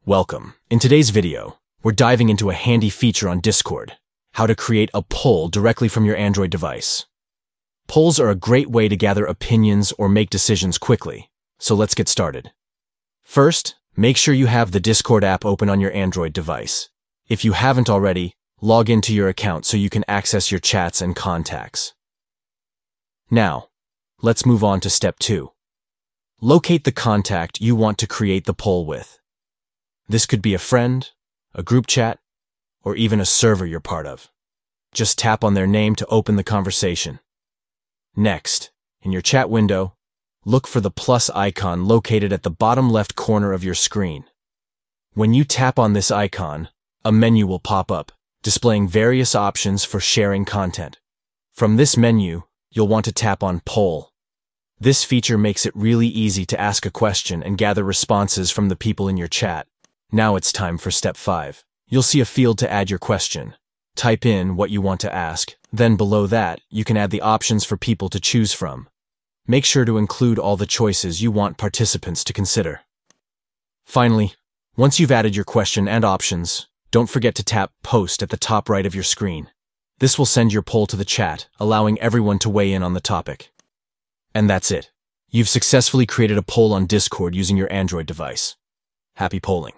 Welcome. In today's video, we're diving into a handy feature on Discord, how to create a poll directly from your Android device. Polls are a great way to gather opinions or make decisions quickly, so let's get started. First, make sure you have the Discord app open on your Android device. If you haven't already, log into your account so you can access your chats and contacts. Now, let's move on to step 2. Locate the contact you want to create the poll with. This could be a friend, a group chat, or even a server you're part of. Just tap on their name to open the conversation. Next, in your chat window, look for the plus icon located at the bottom left corner of your screen. When you tap on this icon, a menu will pop up, displaying various options for sharing content. From this menu, you'll want to tap on Poll. This feature makes it really easy to ask a question and gather responses from the people in your chat. Now it's time for step 5. You'll see a field to add your question. Type in what you want to ask, then below that, you can add the options for people to choose from. Make sure to include all the choices you want participants to consider. Finally, once you've added your question and options, don't forget to tap Post at the top right of your screen. This will send your poll to the chat, allowing everyone to weigh in on the topic. And that's it. You've successfully created a poll on Discord using your Android device. Happy polling.